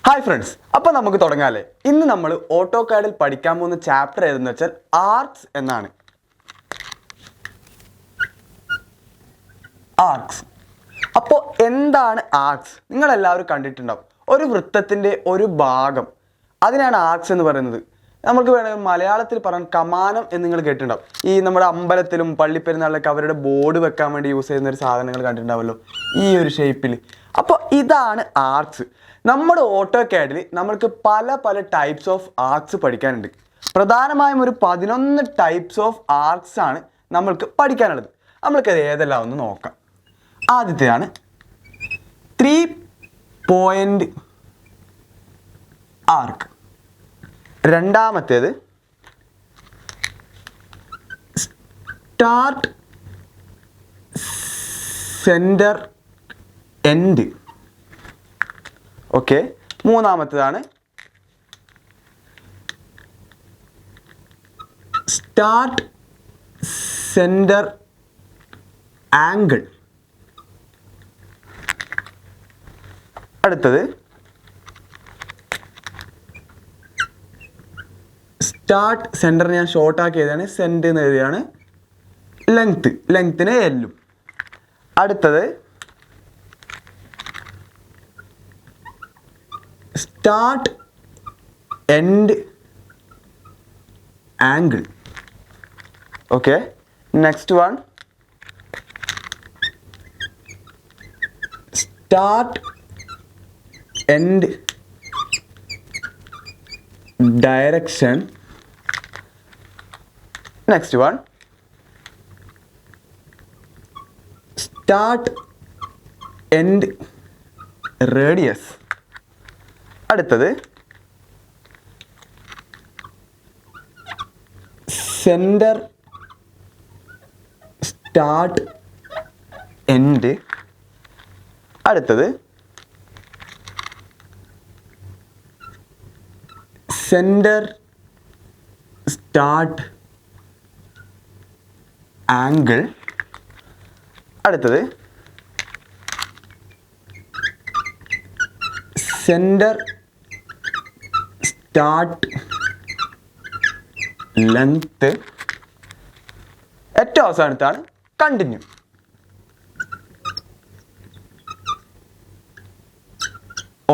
Hi friends, അപ്പോൾ നമുക്ക് തുടങ്ങാല്ലേ. ഇന്ന് നമ്മൾ ഓട്ടോകാഡിൽ പഠിക്കാൻ പോകുന്ന ചാപ്റ്റർ ഏതെന്ന് വെച്ചാൽ ആർക്സ് എന്നാണ്. ആർക്സ്. അപ്പോൾ എന്താണ് ആർക്സ്? നിങ്ങളെല്ലാവരും കണ്ടിട്ടുണ്ടാവും. ഒരു വൃത്തത്തിൻ്റെ ഒരു ഭാഗം, അതിനാണ് ആർക്സ് എന്ന് പറയുന്നത്. നമുക്ക് വേണമെങ്കിൽ മലയാളത്തിൽ പറയാൻ കമാനം എന്ന് നിങ്ങൾ കേട്ടിട്ടുണ്ടാവും. ഈ നമ്മുടെ അമ്പലത്തിലും പള്ളിപ്പെരുന്നാളിലൊക്കെ അവരുടെ ബോർഡ് വെക്കാൻ വേണ്ടി യൂസ് ചെയ്യുന്ന ഒരു സാധനങ്ങൾ കണ്ടിട്ടുണ്ടാവുമല്ലോ, ഈ ഒരു ഷേപ്പിൽ. അപ്പോൾ ഇതാണ് ആർക്സ്. നമ്മുടെ ഓട്ടോകാഡിൽ നമ്മൾക്ക് പല പല ടൈപ്സ് ഓഫ് ആർക്സ് പഠിക്കാനുണ്ട്. പ്രധാനമായും ഒരു 11 ടൈപ്സ് ഓഫ് ആർക്സ് ആണ് നമ്മൾക്ക് പഠിക്കാനുള്ളത്. നമ്മൾക്കത് ഏതെല്ലാം ഒന്ന് നോക്കാം. ആദ്യത്തെയാണ് 3 പോയിന്റ് ആർക്ക്. രണ്ടാമത്തേത് സ്റ്റാർട്ട് സെൻറ്റർ എൻഡ്. ഓക്കെ. മൂന്നാമത്തേതാണ് സ്റ്റാർട്ട് സെൻറ്റർ ആംഗിൾ. അടുത്തത് സ്റ്റാർട്ട് സെൻറ്റർ ഞാൻ ഷോർട്ടാക്കി എഴുതിയാണ്, സെൻറ്റ് എന്ന് എഴുതിയാണ്. ലെങ്ത്തിന് എല്ലും. അടുത്തത് start end angle. Okay. Next one start end direction. Next one start end radius. അടുത്തത് സെൻറ്റർ സ്റ്റാർട്ട് എൻഡ്. അടുത്തത് സെൻറ്റർ സ്റ്റാർട്ട് ആംഗിൾ. അടുത്തത് സെൻറ്റർ സ്റ്റാർട്ട് ലെങ്ത്. ഏറ്റവും അവസാനത്താണ് കണ്ടിന്യൂ.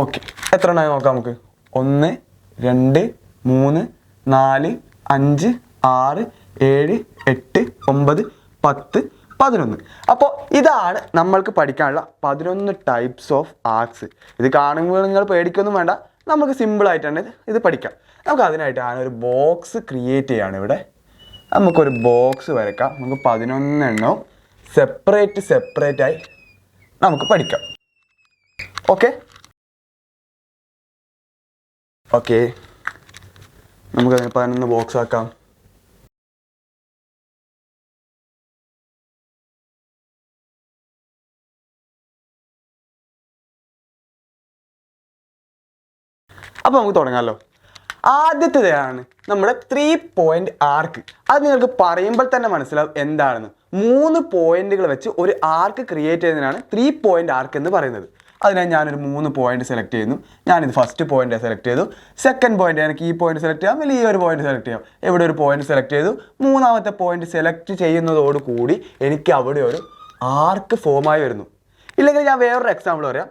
ഓക്കെ. എത്ര എണ്ണമായി നോക്കാം നമുക്ക്. 1 2 3 4 5 6 7 8 9 10 11. അപ്പോൾ ഇതാണ് നമ്മൾക്ക് പഠിക്കാനുള്ള 11 ടൈപ്സ് ഓഫ് ആർക്സ്. ഇത് കാണുമ്പോൾ നിങ്ങൾ പേടിക്കൊന്നും വേണ്ട, നമുക്ക് സിമ്പിളായിട്ട് തന്നെ ഇത് പഠിക്കാം. നമുക്ക് അതിനായിട്ട് ഞാനൊരു ബോക്സ് ക്രിയേറ്റ് ചെയ്യാണ്. ഇവിടെ നമുക്കൊരു ബോക്സ് വരയ്ക്കാം. നമുക്ക് 11 എണ്ണവും സെപ്പറേറ്റായി നമുക്ക് പഠിക്കാം. ഓക്കെ. നമുക്കതിന് 11 ബോക്സ് ആക്കാം. അപ്പോൾ നമുക്ക് തുടങ്ങാമല്ലോ. ആദ്യത്തേതാണ് നമ്മുടെ 3 പോയിന്റ് ആർക്ക്. അത് നിങ്ങൾക്ക് പറയുമ്പോൾ തന്നെ മനസ്സിലാവും എന്താണെന്ന്. 3 പോയിന്റുകൾ വെച്ച് ഒരു ആർക്ക് ക്രിയേറ്റ് ചെയ്യുന്നതിനാണ് 3 പോയിന്റ് ആർക്ക് എന്ന് പറയുന്നത്. അതിനായി ഞാനൊരു 3 പോയിന്റ് സെലക്ട് ചെയ്യുന്നു. ഞാനിത് ഫസ്റ്റ് പോയിന്റ് സെലക്ട് ചെയ്തു. സെക്കൻഡ് പോയിന്റ് എനിക്ക് ഈ പോയിന്റ് സെലക്ട് ചെയ്യാം, അല്ലെങ്കിൽ ഈ ഒരു പോയിന്റ് സെലക്ട് ചെയ്യാം. ഇവിടെ ഒരു പോയിന്റ് സെലക്ട് ചെയ്തു. മൂന്നാമത്തെ പോയിന്റ് സെലക്ട് ചെയ്യുന്നതോടുകൂടി എനിക്ക് അവിടെ ഒരു ആർക്ക് ഫോമായി വരുന്നു. ഇല്ലെങ്കിൽ ഞാൻ വേറൊരു എക്സാമ്പിൾ പറയാം.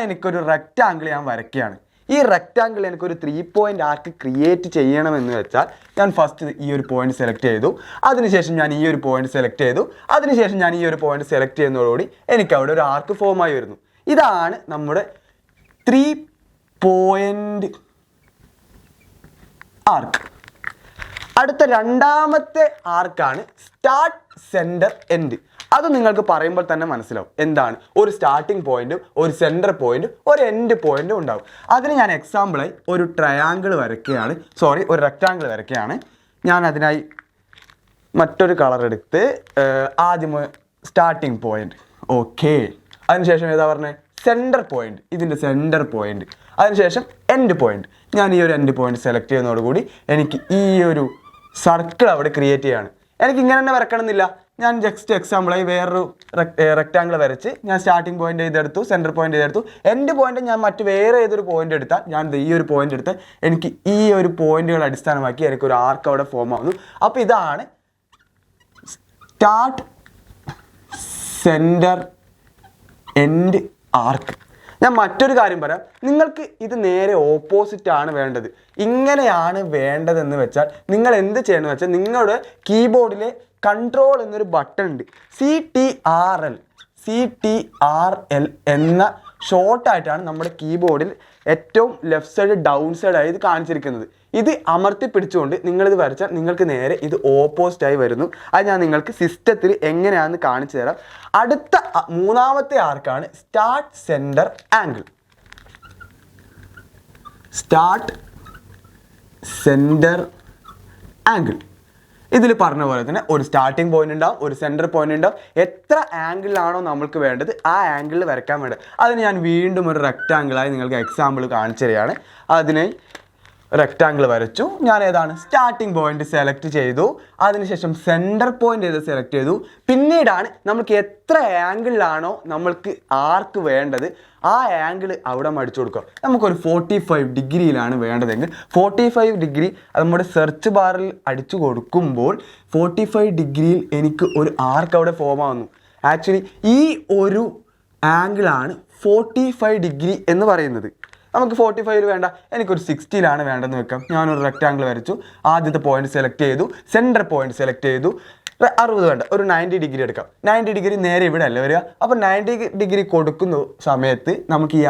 എനിക്കൊരു റെക്റ്റാങ്കിൾ ഞാൻ വരയ്ക്കുകയാണ്. ഈ റെക്റ്റാങ്കിൾ എനിക്കൊരു 3 പോയിന്റ് ആർക്ക് ക്രിയേറ്റ് ചെയ്യണമെന്ന് വെച്ചാൽ ഞാൻ ഫസ്റ്റ് ഈ ഒരു പോയിന്റ് സെലക്ട് ചെയ്തു. അതിനുശേഷം ഞാൻ ഈ ഒരു പോയിന്റ് സെലക്ട് ചെയ്തു. അതിനുശേഷം ഞാൻ ഈ ഒരു പോയിന്റ് സെലക്ട് ചെയ്യുന്നതോടുകൂടി എനിക്ക് അവിടെ ഒരു ആർക്ക് ഫോമായി വരുന്നു. ഇതാണ് നമ്മുടെ 3 പോയിന്റ് ആർക്ക്. അടുത്ത രണ്ടാമത്തെ ആർക്കാണ് സ്റ്റാർട്ട് സെൻറ്റർ എൻഡ്. അത് നിങ്ങൾക്ക് പറയുമ്പോൾ തന്നെ മനസ്സിലാവും എന്താണ്. ഒരു സ്റ്റാർട്ടിംഗ് പോയിന്റും ഒരു സെൻറ്റർ പോയിന്റും ഒരു എൻഡ് പോയിന്റും ഉണ്ടാവും. അതിന് ഞാൻ എക്സാമ്പിളായി ഒരു ഒരു റെക്റ്റാങ്കിൾ വരയ്ക്കുകയാണ്. ഞാൻ അതിനായി മറ്റൊരു കളർ എടുത്ത് ആദ്യം സ്റ്റാർട്ടിംഗ് പോയിന്റ്. ഓക്കെ. അതിനുശേഷം ഏതാ പറഞ്ഞത്? Centre point. ഇതിൻ്റെ സെൻറ്റർ പോയിന്റ്. അതിനുശേഷം എൻഡ് പോയിന്റ്. ഞാൻ ഈ ഒരു എൻഡ് പോയിന്റ് സെലക്ട് ചെയ്യുന്നതോടുകൂടി എനിക്ക് ഈ ഒരു സർക്കിൾ അവിടെ ക്രിയേറ്റ് ചെയ്യാണ്. എനിക്ക് ഇങ്ങനെ തന്നെ വരക്കണമെന്നില്ല. ഞാൻ ജസ്റ്റ് എക്സാമ്പിളായി വേറൊരു റെക്റ്റാങ്കിൾ വരച്ച് ഞാൻ സ്റ്റാർട്ടിംഗ് പോയിന്റ് ഇതെടുത്തു, സെൻറ്റർ പോയിന്റ് ഇതെടുത്തു, എൻഡ് പോയിന്റ് ഞാൻ മറ്റ് വേറെ ഏതൊരു പോയിന്റ് എടുത്താൽ ഞാൻ ഈ ഒരു പോയിന്റ് എടുത്ത് എനിക്ക് ഈ ഒരു പോയിന്റുകൾ അടിസ്ഥാനമാക്കി എനിക്കൊരു ആർക്ക് അവിടെ ഫോം ആവുന്നു. അപ്പോൾ ഇതാണ് സ്റ്റാർട്ട് സെൻറ്റർ എൻഡ് ആർക്ക്. ഞാൻ മറ്റൊരു കാര്യം പറയാം, നിങ്ങൾക്ക് ഇത് നേരെ ഓപ്പോസിറ്റ് ആണ് വേണ്ടത്. ഇങ്ങനെയാണ് വേണ്ടതെന്ന് വെച്ചാൽ നിങ്ങൾ എന്ത് ചെയ്യണമെന്ന് വെച്ചാൽ നിങ്ങളുടെ കീബോർഡിലെ കൺട്രോൾ എന്നൊരു ബട്ടൺ ഉണ്ട്, CTRL എന്ന ഷോർട്ടായിട്ടാണ് നമ്മുടെ കീബോർഡിൽ ഏറ്റവും ലെഫ്റ്റ് സൈഡ് ഡൗൺ സൈഡായി ഇത് കാണിച്ചിരിക്കുന്നത്. ഇത് അമർത്തി പിടിച്ചുകൊണ്ട് നിങ്ങളിത് വരച്ചാൽ നിങ്ങൾക്ക് നേരെ ഇത് ഓപ്പോസിറ്റായി വരുന്നു. അത് ഞാൻ നിങ്ങൾക്ക് സിസ്റ്റത്തിൽ എങ്ങനെയാണെന്ന് കാണിച്ചു തരാം. അടുത്ത മൂന്നാമത്തെ ആർക്കാണ് start centre angle. Start centre angle ഇതിൽ പറഞ്ഞ പോലെ തന്നെ ഒരു സ്റ്റാർട്ടിംഗ് പോയിന്റ് ഉണ്ടാവും, ഒരു സെൻറ്റർ പോയിന്റ് ഉണ്ടാവും. എത്ര ആംഗിളിലാണോ നമ്മൾക്ക് വേണ്ടത് ആ ആംഗിളിൽ വരയ്ക്കാൻ വേണ്ടത്. അതിന് ഞാൻ വീണ്ടും ഒരു റെക്റ്റാങ്കിളായി നിങ്ങൾക്ക് എക്സാമ്പിൾ കാണിച്ചു തരികയാണ്. അതിന് റെക്റ്റാങ്കിൾ വരച്ചു. ഞാൻ ഏതാണ് സ്റ്റാർട്ടിംഗ് പോയിന്റ് സെലക്ട് ചെയ്തു, അതിനുശേഷം സെൻറ്റർ പോയിന്റ് ഏത് സെലക്ട് ചെയ്തു. പിന്നീടാണ് നമുക്ക് എത്ര ആംഗിളിലാണോ നമ്മൾക്ക് ആർക്ക് വേണ്ടത് ആ ആംഗിൾ അവിടെ അടിച്ചു കൊടുക്കുക. നമുക്കൊരു 45 ഡിഗ്രിയിലാണ് വേണ്ടതെങ്കിൽ 45 ഡിഗ്രി നമ്മുടെ സെർച്ച് ബാറിൽ അടിച്ചു കൊടുക്കുമ്പോൾ 45 ഡിഗ്രിയിൽ എനിക്ക് ഒരു ആർക്ക് അവിടെ ഫോം ആവുന്നു. ആക്ച്വലി ഈ ഒരു ആംഗിളാണ് 45 ഡിഗ്രി എന്ന് പറയുന്നത്. നമുക്ക് 45 വേണ്ട, എനിക്കൊരു 60ലാണ് വേണ്ടതെന്ന് വെക്കാം. ഞാനൊരു റെക്റ്റാങ്കിൾ വരച്ചു, ആദ്യത്തെ പോയിന്റ് സെലക്ട് ചെയ്തു, സെൻറ്റർ പോയിന്റ് സെലക്ട് ചെയ്തു. 60 വേണ്ട, ഒരു 90 ഡിഗ്രി എടുക്കാം. 90 ഡിഗ്രി നേരെ ഇവിടെ അല്ലേ വരിക. അപ്പോൾ 90 ഡിഗ്രി കൊടുക്കുന്ന സമയത്ത് നമുക്ക് ഈ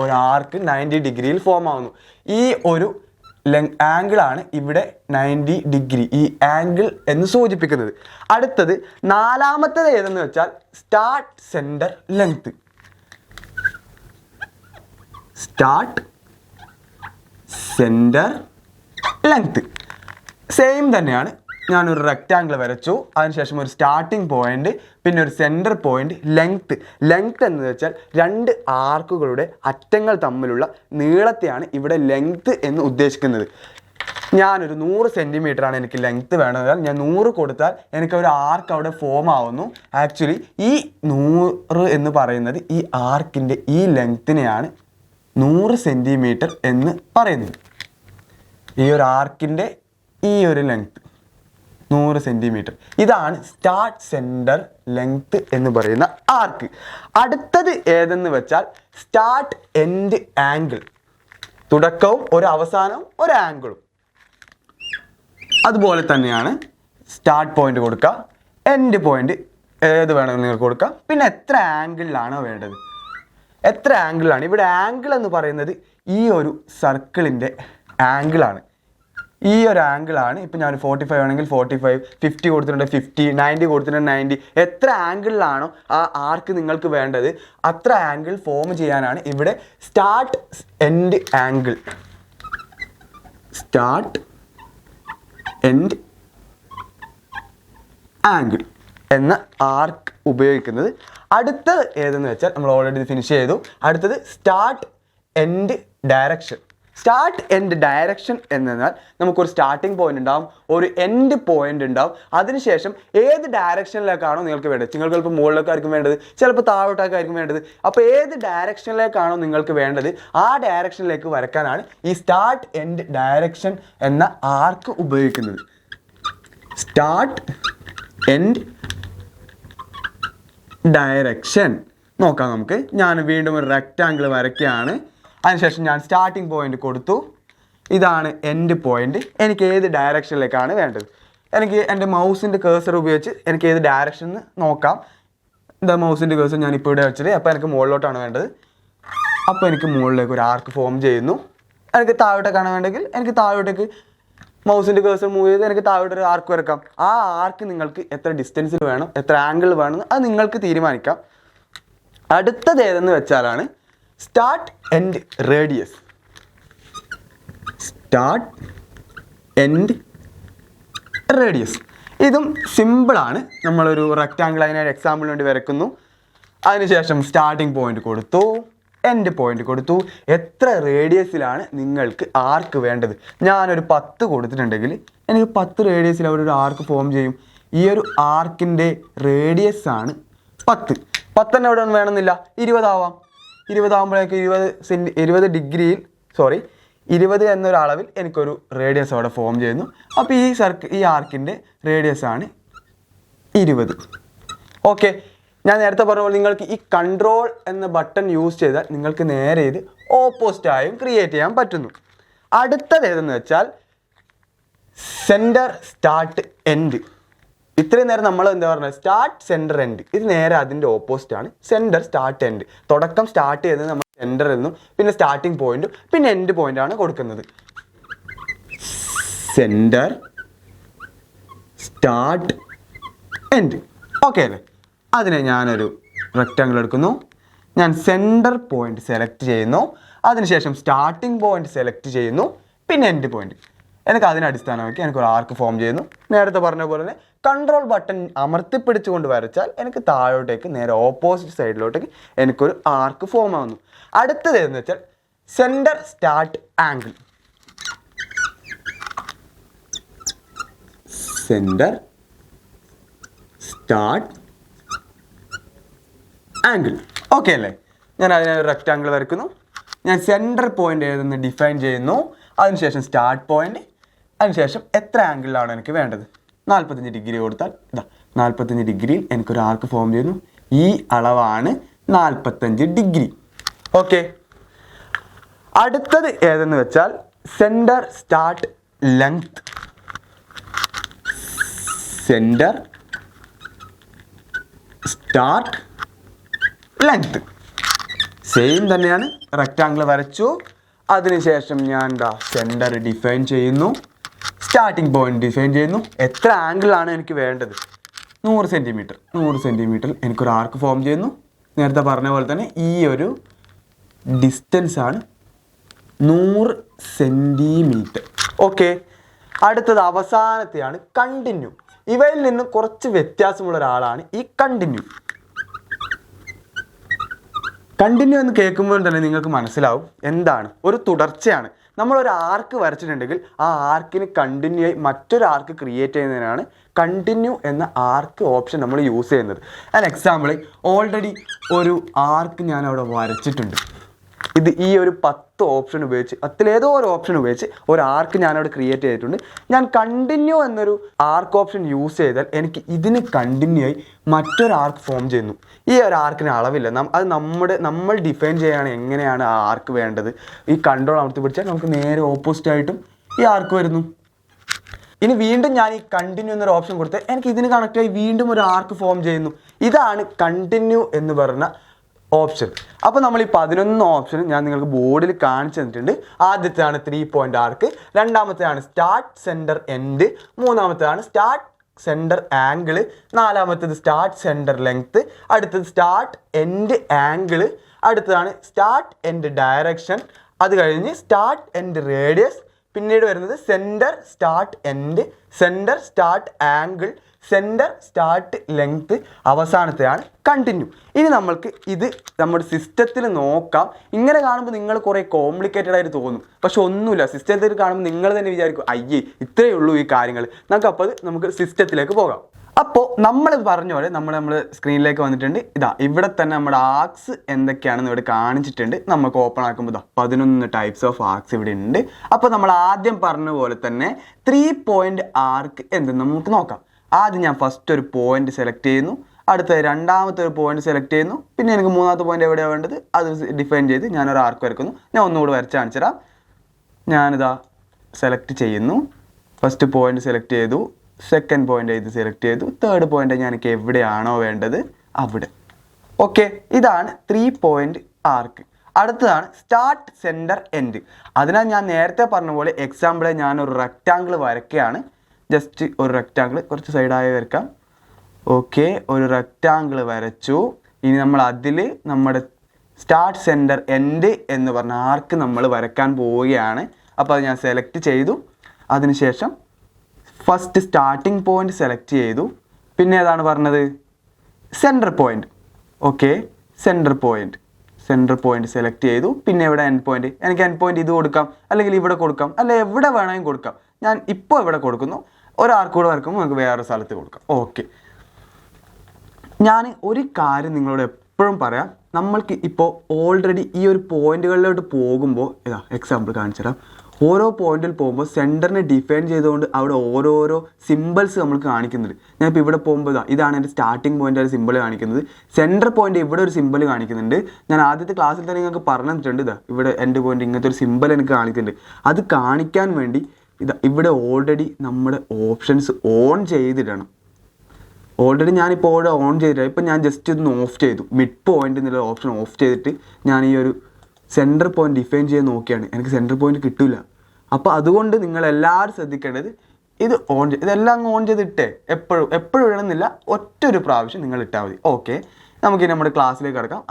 ഒരു ആർക്ക് 90 ഡിഗ്രിയിൽ ഫോം ആവുന്നു. ഈ ഒരു ആംഗിളാണ് ഇവിടെ 90 ഡിഗ്രി ഈ ആംഗിൾ എന്ന് സൂചിപ്പിക്കുന്നത്. അടുത്തത് നാലാമത്തേത് ഏതെന്ന് വെച്ചാൽ start centre length. Start centre length same തന്നെയാണ്. ഞാനൊരു റെക്റ്റാങ്കിൾ വരച്ചു, അതിനുശേഷം ഒരു സ്റ്റാർട്ടിംഗ് പോയിന്റ്, പിന്നെ ഒരു സെൻറ്റർ പോയിന്റ്, ലെങ്ത് എന്ന് വെച്ചാൽ രണ്ട് ആർക്കുകളുടെ അറ്റങ്ങൾ തമ്മിലുള്ള നീളത്തെയാണ് ഇവിടെ ലെങ്ത് എന്ന് ഉദ്ദേശിക്കുന്നത്. ഞാനൊരു 100 സെൻറ്റിമീറ്ററാണ് എനിക്ക് ലെങ്ത്ത് വേണമെന്നാൽ ഞാൻ 100 കൊടുത്താൽ എനിക്ക് ഒരു ആർക്ക് അവിടെ ഫോം ആവുന്നു. ആക്ച്വലി ഈ 100 എന്ന് പറയുന്നത് ഈ ആർക്കിൻ്റെ ഈ ലെങ്ത്തിനെയാണ് 100 സെൻറ്റിമീറ്റർ എന്ന് പറയുന്നത്. ഈ ഒരു ആർക്കിൻ്റെ ഈ ഒരു ലെങ്ത്ത് 100 സെൻറ്റിമീറ്റർ. ഇതാണ് സ്റ്റാർട്ട് സെൻറ്റർ ലെങ്ത് എന്ന് പറയുന്ന ആർക്ക്. അടുത്തത് ഏതെന്ന് വെച്ചാൽ സ്റ്റാർട്ട് എൻഡ് ആംഗിൾ. തുടക്കവും ഒരു അവസാനവും ഒരു ആംഗിളും. അതുപോലെ തന്നെയാണ് സ്റ്റാർട്ട് പോയിന്റ് കൊടുക്കുക, എൻഡ് പോയിന്റ് ഏത് വേണമെങ്കിൽ നിങ്ങൾക്ക് കൊടുക്കാം. പിന്നെ എത്ര ആംഗിളിലാണോ വേണ്ടത്, എത്ര ആംഗിളാണ് ഇവിടെ. ആംഗിൾ എന്ന് പറയുന്നത് ഈ ഒരു സർക്കിളിൻ്റെ ആംഗിളാണ്. ഈ ഒരു ആംഗിളാണ്. ഇപ്പം ഞാൻ 45 ആണെങ്കിൽ 45, 50 കൊടുത്തിട്ടുണ്ട് 50, 90 കൊടുത്തിട്ടുണ്ട് 90. എത്ര ആംഗിളിലാണോ ആ ആർക്ക് നിങ്ങൾക്ക് വേണ്ടത് അത്ര ആംഗിൾ ഫോം ചെയ്യാനാണ് ഇവിടെ start end angle, start end angle എന്ന ആർക്ക് ഉപയോഗിക്കുന്നത്. അടുത്തത് ഏതെന്ന് വെച്ചാൽ നമ്മൾ ഓൾറെഡി ഫിനിഷ് ചെയ്തു. അടുത്തത് start end direction. Start end direction എന്നാൽ നമുക്കൊരു സ്റ്റാർട്ടിംഗ് പോയിന്റ് ഉണ്ടാവും, ഒരു എൻഡ് പോയിന്റ് ഉണ്ടാവും. അതിനുശേഷം ഏത് ഡയറക്ഷനിലേക്കാണോ നിങ്ങൾക്ക് വേണ്ടത്, നിങ്ങൾക്ക് ചിലപ്പോൾ മുകളിലേക്കായിരിക്കും വേണ്ടത്, ചിലപ്പോൾ താഴോട്ടേക്കായിരിക്കും വേണ്ടത്. അപ്പോൾ ഏത് ഡയറക്ഷനിലേക്കാണോ നിങ്ങൾക്ക് വേണ്ടത് ആ ഡയറക്ഷനിലേക്ക് വരയ്ക്കാനാണ് ഈ സ്റ്റാർട്ട് എൻഡ് ഡയറക്ഷൻ എന്ന ആർക്ക് ഉപയോഗിക്കുന്നത്. സ്റ്റാർട്ട് എൻഡ് ഡയറക്ഷൻ നോക്കാം നമുക്ക്. ഞാൻ വീണ്ടും ഒരു റെക്റ്റാങ്കിൾ വരയ്ക്കുകയാണ്. അതിനുശേഷം ഞാൻ സ്റ്റാർട്ടിംഗ് പോയിന്റ് കൊടുത്തു, ഇതാണ് എൻഡ് പോയിന്റ്. എനിക്ക് ഏത് ഡയറക്ഷനിലേക്കാണ് വേണ്ടത്, എനിക്ക് എൻ്റെ മൗസിൻ്റെ കേഴ്സർ ഉപയോഗിച്ച് എനിക്ക് ഏത് ഡയറക്ഷൻ നോക്കാം. എന്താ മൗസിൻ്റെ കേഴ്സർ ഞാൻ ഇപ്പോൾ ഇവിടെ വെച്ചിട്ട്, അപ്പോൾ എനിക്ക് മുകളിലോട്ടാണ് വേണ്ടത്. അപ്പോൾ എനിക്ക് മുകളിലേക്ക് ഒരു ആർക്ക് ഫോം ചെയ്യുന്നു. എനിക്ക് താഴോട്ടേക്കാണ് വേണ്ടെങ്കിൽ എനിക്ക് താഴോട്ടേക്ക് മൗസിൻ്റെ കേഴ്സർ മൂവ് ചെയ്ത് എനിക്ക് താഴോട്ട് ഒരു ആർക്ക് വരക്കാം. ആ ആർക്ക് നിങ്ങൾക്ക് എത്ര ഡിസ്റ്റൻസിൽ വേണം, എത്ര ആംഗിൾ വേണം അത് നിങ്ങൾക്ക് തീരുമാനിക്കാം. അടുത്തത് ഏതെന്ന് വെച്ചാലാണ് start end radius. Start end radius ഇതും സിമ്പിളാണ്. നമ്മളൊരു റെക്റ്റാങ്കിൾ അതിനൊരു എക്സാമ്പിളിന് വേണ്ടി വരയ്ക്കുന്നു. അതിനുശേഷം സ്റ്റാർട്ടിംഗ് പോയിന്റ് കൊടുത്തു, എൻഡ് പോയിന്റ് കൊടുത്തു. എത്ര റേഡിയസിലാണ് നിങ്ങൾക്ക് ആർക്ക് വേണ്ടത്. ഞാനൊരു 10 കൊടുത്തിട്ടുണ്ടെങ്കിൽ എനിക്ക് 10 റേഡിയസിൽ അവരൊരു ആർക്ക് ഫോം ചെയ്യും. ഈ ഒരു ആർക്കിൻ്റെ റേഡിയസ് ആണ് 10. 10 തന്നെ ഇവിടെ ഒന്നും വേണമെന്നില്ല, 20 ആവാം. 20 ആകുമ്പോഴേക്ക് 20 ഡിഗ്രിയിൽ 20 എന്നൊരു അളവിൽ എനിക്കൊരു റേഡിയസ് അവിടെ ഫോം ചെയ്യുന്നു. അപ്പോൾ ഈ ആർക്കിൻ്റെ റേഡിയസ് ആണ് 20. ഓക്കെ, ഞാൻ നേരത്തെ പറഞ്ഞ പോലെ നിങ്ങൾക്ക് ഈ കൺട്രോൾ എന്ന ബട്ടൺ യൂസ് ചെയ്താൽ നിങ്ങൾക്ക് നേരെ ഇത് ഓപ്പോസിറ്റായും ക്രിയേറ്റ് ചെയ്യാൻ പറ്റുന്നു. അടുത്തത് ഏതെന്ന് വെച്ചാൽ സെൻറ്റർ സ്റ്റാർട്ട് എൻഡ്. ഇത്രയും നേരം നമ്മൾ എന്താ പറയുന്നത്, സ്റ്റാർട്ട് സെൻറ്റർ എൻഡ്. ഇത് നേരെ അതിൻ്റെ ഓപ്പോസിറ്റ് ആണ് സെൻറ്റർ സ്റ്റാർട്ട് എൻഡ്. തുടക്കം സ്റ്റാർട്ട് ചെയ്യുന്നത് നമ്മൾ സെൻറ്റർ എന്നും പിന്നെ സ്റ്റാർട്ടിങ് പോയിന്റും പിന്നെ എൻഡ് പോയിന്റാണ് കൊടുക്കുന്നത്. Centre start end. ഓക്കെ അല്ലേ? അതിനെ ഞാനൊരു റെക്റ്റാങ്കിൾ എടുക്കുന്നു. ഞാൻ സെൻറ്റർ പോയിന്റ് സെലക്ട് ചെയ്യുന്നു. അതിനുശേഷം സ്റ്റാർട്ടിംഗ് പോയിന്റ് സെലക്ട് ചെയ്യുന്നു, പിന്നെ എൻഡ് പോയിന്റ്. എനിക്ക് അതിനെ അടിസ്ഥാനമാക്കി എനിക്കൊരു ആർക്ക് ഫോം ചെയ്യുന്നു. നേരത്തെ പറഞ്ഞ പോലെ തന്നെ കൺട്രോൾ ബട്ടൺ അമർത്തിപ്പിടിച്ചുകൊണ്ട് വരച്ചാൽ എനിക്ക് താഴോട്ടേക്ക് നേരെ ഓപ്പോസിറ്റ് സൈഡിലോട്ടേക്ക് എനിക്കൊരു ആർക്ക് ഫോം ആവുന്നു. അടുത്തത് ഏതെന്ന് വെച്ചാൽ centre start angle. Centre start angle. Okay അല്ലേ? ഞാൻ അതിനൊരു റെക്റ്റാങ്കിൾ വരയ്ക്കുന്നു. ഞാൻ സെൻറ്റർ പോയിന്റ് ഏതെന്ന് ഡിഫൈൻ ചെയ്യുന്നു. അതിനുശേഷം സ്റ്റാർട്ട് പോയിന്റ്, അതിനുശേഷം എത്ര ആംഗിളിലാണ് എനിക്ക് വേണ്ടത്. 45 ഡിഗ്രി കൊടുത്താൽ 45 ഡിഗ്രിയിൽ എനിക്കൊരു ആർക്ക് ഫോം ചെയ്യുന്നു. ഈ അളവാണ് 45 ഡിഗ്രി. ഓക്കെ, അടുത്തത് ഏതെന്ന് വെച്ചാൽ centre start length. Centre start length same തന്നെയാണ്. റെക്റ്റാങ്കിൾ വരച്ചു. അതിനുശേഷം ഞാൻ സെൻറ്റർ ഡിഫൈൻ ചെയ്യുന്നു, സ്റ്റാർട്ടിംഗ് പോയിന്റ് ഡിഫൈൻ ചെയ്യുന്നു. എത്ര ആംഗിളാണ് എനിക്ക് വേണ്ടത്? 100 സെൻറ്റിമീറ്റർ. 100 സെൻറ്റിമീറ്ററിൽ എനിക്കൊരു ആർക്ക് ഫോം ചെയ്യുന്നു. നേരത്തെ പറഞ്ഞ പോലെ തന്നെ ഈ ഒരു ഡിസ്റ്റൻസ് ആണ് 100 സെൻറ്റിമീറ്റർ. ഓക്കെ, അടുത്തത് അവസാനത്തെയാണ് കണ്ടിന്യൂ. ഇവയിൽ നിന്ന് കുറച്ച് വ്യത്യാസമുള്ള ഒരാളാണ് ഈ കണ്ടിന്യൂ. കണ്ടിന്യൂ എന്ന് കേൾക്കുമ്പോൾ തന്നെ നിങ്ങൾക്ക് മനസ്സിലാവും എന്താണ്, ഒരു തുടർച്ചയാണ്. നമ്മളൊരു ആർക്ക് വരച്ചിട്ടുണ്ടെങ്കിൽ ആ ആർക്കിന് കണ്ടിന്യൂ ആയി മറ്റൊരു ആർക്ക് ക്രിയേറ്റ് ചെയ്യുന്നതിനാണ് കണ്ടിന്യൂ എന്ന ആർക്ക് ഓപ്ഷൻ നമ്മൾ യൂസ് ചെയ്യുന്നത്. എക്സാമ്പിൾ, ഓൾറെഡി ഒരു ആർക്ക് ഞാൻ അവിടെ വരച്ചിട്ടുണ്ട്. ഇത് ഈ ഒരു 10 ഓപ്ഷൻ ഉപയോഗിച്ച്, അതിലേതോ ഒരു ഓപ്ഷൻ ഉപയോഗിച്ച് ഒരു ആർക്ക് ഞാനവിടെ ക്രിയേറ്റ് ചെയ്തിട്ടുണ്ട്. ഞാൻ കണ്ടിന്യൂ എന്നൊരു ആർക്ക് ഓപ്ഷൻ യൂസ് ചെയ്താൽ എനിക്ക് ഇതിന് കണ്ടിന്യൂ ആയി മറ്റൊരു ആർക്ക് ഫോം ചെയ്യുന്നു. ഈ ഒരു ആർക്കിന് അളവില്ല. അത് നമ്മൾ ഡിഫൈൻ ചെയ്യുകയാണ് എങ്ങനെയാണ് ആ ആർക്ക് വേണ്ടത്. ഈ കൺട്രോൾ അമർത്തി പിടിച്ചാൽ നമുക്ക് നേരെ ഓപ്പോസിറ്റ് ആയിട്ടും ഈ ആർക്ക് വരുന്നു. ഇനി വീണ്ടും ഞാൻ ഈ കണ്ടിന്യൂ എന്നൊരു ഓപ്ഷൻ കൊടുത്താൽ എനിക്ക് ഇതിന് കണക്റ്റ് ആയി വീണ്ടും ഒരു ആർക്ക് ഫോം ചെയ്യുന്നു. ഇതാണ് കണ്ടിന്യൂ എന്ന് പറഞ്ഞ ഓപ്ഷൻ. അപ്പോൾ നമ്മൾ ഈ 11 ഓപ്ഷൻ ഞാൻ നിങ്ങൾക്ക് ബോർഡിൽ കാണിച്ചു തന്നിട്ടുണ്ട്. ആദ്യത്തെയാണ് 3 പോയിന്റ് ആർക്ക്, രണ്ടാമത്തെയാണ് സ്റ്റാർട്ട് സെൻറ്റർ എൻഡ്, മൂന്നാമത്തേതാണ് സ്റ്റാർട്ട് സെൻറ്റർ ആംഗിൾ, നാലാമത്തേത് സ്റ്റാർട്ട് സെൻറ്റർ ലെങ്ത്, അടുത്തത് സ്റ്റാർട്ട് എൻഡ് ആംഗിൾ, അടുത്തതാണ് സ്റ്റാർട്ട് എൻഡ് ഡയറക്ഷൻ, അത് കഴിഞ്ഞ് സ്റ്റാർട്ട് എൻഡ് റേഡിയസ്, പിന്നീട് വരുന്നത് centre start end, centre start angle, centre start length, അവസാനത്തെയാണ് കണ്ടിന്യൂ. ഇനി നമ്മൾക്ക് ഇത് നമ്മുടെ സിസ്റ്റത്തിൽ നോക്കാം. ഇങ്ങനെ കാണുമ്പോൾ നിങ്ങൾ കുറേ കോംപ്ലിക്കേറ്റഡ് ആയിട്ട് തോന്നും, പക്ഷെ ഒന്നുമില്ല. സിസ്റ്റത്തിൽ കാണുമ്പോൾ നിങ്ങൾ തന്നെ വിചാരിക്കും അയ്യേ ഇത്രയേ ഉള്ളൂ ഈ കാര്യങ്ങൾ. നമുക്ക് സിസ്റ്റത്തിലേക്ക് പോകാം. അപ്പോൾ നമ്മൾ പറഞ്ഞ പോലെ നമ്മൾ സ്ക്രീനിലേക്ക് വന്നിട്ടുണ്ട്. ഇവിടെ തന്നെ നമ്മുടെ ആർക്സ് എന്തൊക്കെയാണെന്ന് ഇവിടെ കാണിച്ചിട്ടുണ്ട്. നമുക്ക് ഓപ്പൺ ആക്കുമ്പോൾ 11 ടൈപ്സ് ഓഫ് ആർക്സ് ഇവിടെ ഉണ്ട്. അപ്പോൾ നമ്മൾ ആദ്യം പറഞ്ഞ പോലെ തന്നെ 3 പോയിന്റ് ആർക്ക് എന്തെന്ന് നമുക്ക് നോക്കാം. ആദ്യം ഞാൻ ഫസ്റ്റ് ഒരു പോയിന്റ് സെലക്ട് ചെയ്യുന്നു, അടുത്ത രണ്ടാമത്തെ ഒരു പോയിന്റ് സെലക്ട് ചെയ്യുന്നു, പിന്നെ എനിക്ക് മൂന്നാമത്തെ പോയിന്റ് എവിടെയാണ് വേണ്ടത് അത് ഡിഫൈൻ ചെയ്ത് ഞാനൊരു ആർക്ക് വരയ്ക്കുന്നു. ഞാൻ ഒന്നുകൂടി വരച്ച് കാണിച്ചു തരാം. ഞാനിതാ സെലക്ട് ചെയ്യുന്നു, ഫസ്റ്റ് പോയിന്റ് സെലക്ട് ചെയ്തു, സെക്കൻഡ് പോയിന്റ് ഇത് സെലക്ട് ചെയ്തു, തേർഡ് പോയിന്റ് ഞാൻ എനിക്ക് എവിടെയാണോ വേണ്ടത് അവിടെ. ഓക്കെ, ഇതാണ് 3 പോയിന്റ് ആർക്ക്. അടുത്തതാണ് സ്റ്റാർട്ട് സെൻറ്റർ എൻഡ്. അതിനാൽ ഞാൻ നേരത്തെ പറഞ്ഞ പോലെ എക്സാമ്പിളെ ഞാനൊരു റെക്റ്റാങ്കിൾ വരയ്ക്കുകയാണ്. ജസ്റ്റ് ഒരു റെക്റ്റാങ്കിൾ കുറച്ച് സൈഡായി വരയ്ക്കാം. ഓക്കെ, ഒരു റെക്റ്റാങ്കിൾ വരച്ചു. ഇനി നമ്മൾ അതിൽ നമ്മുടെ സ്റ്റാർട്ട് സെൻറ്റർ എൻഡ് എന്ന് പറഞ്ഞ ആർക്ക് നമ്മൾ വരയ്ക്കാൻ പോവുകയാണ്. അപ്പോൾ അത് ഞാൻ സെലക്ട് ചെയ്തു. അതിനുശേഷം ഫസ്റ്റ് സ്റ്റാർട്ടിംഗ് പോയിന്റ് സെലക്ട് ചെയ്തു. പിന്നെ ഏതാണ് പറഞ്ഞത്? Centre point. Okay, centre point select ചെയ്തു. പിന്നെ ഇവിടെ എൻഡ് പോയിന്റ്. എനിക്ക് എൻഡ് പോയിന്റ് ഇത് കൊടുക്കാം, അല്ലെങ്കിൽ ഇവിടെ കൊടുക്കാം, അല്ലെ എവിടെ വേണമെങ്കിൽ കൊടുക്കാം. ഞാൻ ഇപ്പോൾ ഇവിടെ കൊടുക്കുന്നു. ഒരാർക്ക് കൂടെ വരക്കുമ്പോൾ നമുക്ക് വേറെ സ്ഥലത്ത് കൊടുക്കാം. ഓക്കെ, ഞാൻ ഒരു കാര്യം നിങ്ങളോട് എപ്പോഴും പറയാം. നമ്മൾക്ക് ഇപ്പോൾ ഓൾറെഡി ഈ ഒരു പോയിന്റുകളിലോട്ട് പോകുമ്പോൾ എക്സാമ്പിൾ കാണിച്ചു തരാം. ഓരോ പോയിന്റിൽ പോകുമ്പോൾ സെൻറ്ററിനെ ഡിഫൈൻ ചെയ്തുകൊണ്ട് അവിടെ ഓരോരോ സിമ്പിൾസ് നമുക്ക് കാണിക്കുന്നുണ്ട്. ഞാനിപ്പോൾ ഇവിടെ പോകുമ്പോൾ ഇതാണ് എൻ്റെ സ്റ്റാർട്ടിങ് പോയിൻ്റ് ഒരു സിമ്പിൾ കാണിക്കുന്നത്. സെൻറ്റർ പോയിന്റ് ഇവിടെ ഒരു സിമ്പിൾ കാണിക്കുന്നുണ്ട്. ഞാൻ ആദ്യത്തെ ക്ലാസ്സിൽ തന്നെ നിങ്ങൾക്ക് പറഞ്ഞിട്ടുണ്ട് ഇവിടെ എൻ്റെ പോയിന്റ് ഇങ്ങനത്തെ ഒരു സിമ്പിൾ എനിക്ക് കാണിക്കുന്നുണ്ട്. അത് കാണിക്കാൻ വേണ്ടി ഇവിടെ ഓൾറെഡി നമ്മുടെ ഓപ്ഷൻസ് ഓൺ ചെയ്തിടണം. ഓൾറെഡി ഞാനിപ്പോൾ ഇവിടെ ഓൺ ചെയ്തിട്ട് ഇപ്പം ഞാൻ ജസ്റ്റ് ഒന്ന് ഓഫ് ചെയ്തു. മിഡ് പോയിന്റ് എന്നുള്ള ഓപ്ഷൻ ഓഫ് ചെയ്തിട്ട് ഞാൻ ഈ ഒരു സെൻറ്റർ പോയിന്റ് ഡിഫൈൻ ചെയ്യാൻ നോക്കിയാണ്. എനിക്ക് സെൻറ്റർ പോയിന്റ് കിട്ടില്ല. അപ്പോൾ അതുകൊണ്ട് നിങ്ങളെല്ലാവരും ശ്രദ്ധിക്കേണ്ടത് ഇത് ഇതെല്ലാം അങ്ങ് ഓൺ ചെയ്തിട്ടേ എപ്പോഴും ഇടണമെന്നില്ല, ഒറ്റൊരു പ്രാവശ്യം നിങ്ങൾ ഇട്ടാൽ മതി. ഓക്കെ, നമുക്ക് നമ്മുടെ ക്ലാസ്സിലേക്ക് കിടക്കാം.